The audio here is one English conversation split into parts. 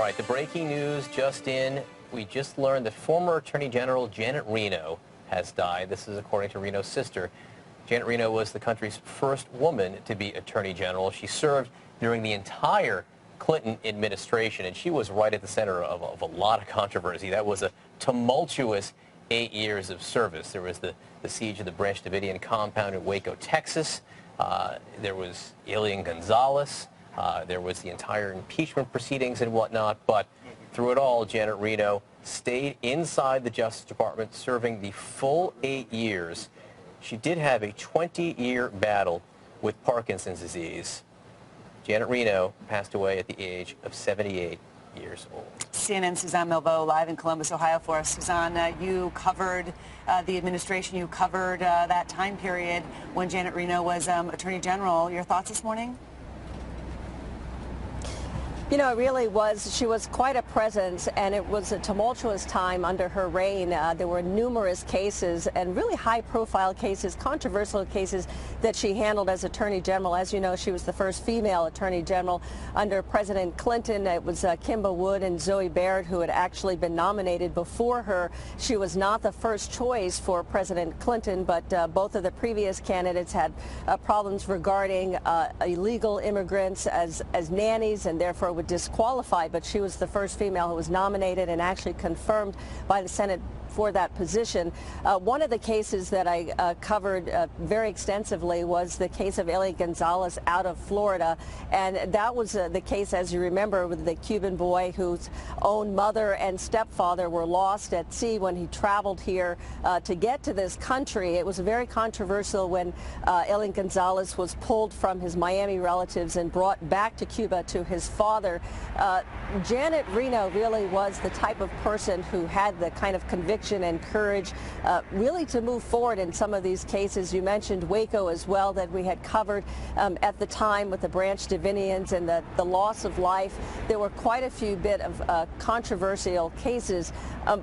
All right, the breaking news just in. We just learned that former Attorney General Janet Reno has died. This is according to Reno's sister. Janet Reno was the country's first woman to be Attorney General. She served during the entire Clinton administration, and she was right at the center of a lot of controversy. That was a tumultuous 8 years of service. There was the siege of the Branch Davidian compound in Waco, Texas. There was Elian Gonzalez. There was the entire impeachment proceedings and whatnot. But through it all, Janet Reno stayed inside the Justice Department, serving the full 8 years. She did have a 20-year battle with Parkinson's disease. Janet Reno passed away at the age of 78 years old. CNN's Suzanne Malveaux live in Columbus, Ohio for us. Suzanne, you covered the administration. You covered that time period when Janet Reno was Attorney General. Your thoughts this morning? You know, it really was. She was quite a presence, and it was a tumultuous time under her reign. There were numerous cases and really high-profile cases, controversial cases that she handled as Attorney General. As you know, she was the first female Attorney General under President Clinton. It was Kimba Wood and Zoe Baird who had actually been nominated before her. She was not the first choice for President Clinton, but both of the previous candidates had problems regarding illegal immigrants as nannies, and therefore disqualified, but she was the first female who was nominated and actually confirmed by the Senate for that position. One of the cases that I covered very extensively was the case of Elian Gonzalez out of Florida, and that was the case, as you remember, with the Cuban boy whose own mother and stepfather were lost at sea when he traveled here to get to this country. It was very controversial when Elian Gonzalez was pulled from his Miami relatives and brought back to Cuba to his father. Janet Reno really was the type of person who had the kind of conviction and courage really to move forward in some of these cases. You mentioned Waco as well, that we had covered at the time with the Branch Davidians and the loss of life. There were quite a few bit of controversial cases,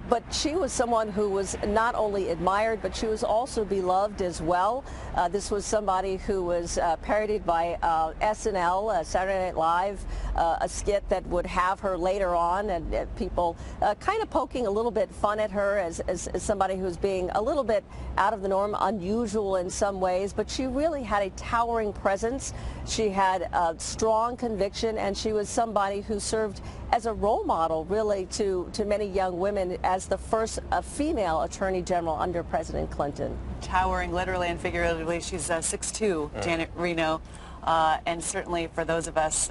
but she was someone who was not only admired, but she was also beloved as well. This was somebody who was parodied by SNL, Saturday Night Live, a skit that would have her later on, and people kind of poking a little bit fun at her as somebody who's being a little bit out of the norm, unusual in some ways, but she really had a towering presence. She had a strong conviction, and she was somebody who served as a role model, really, to many young women as the first female Attorney General under President Clinton. Towering, literally and figuratively. She's 6'2", Janet Reno, and certainly for those of us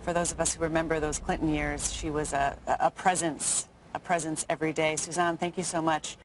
who remember those Clinton years, she was a presence every day. Suzanne, thank you so much.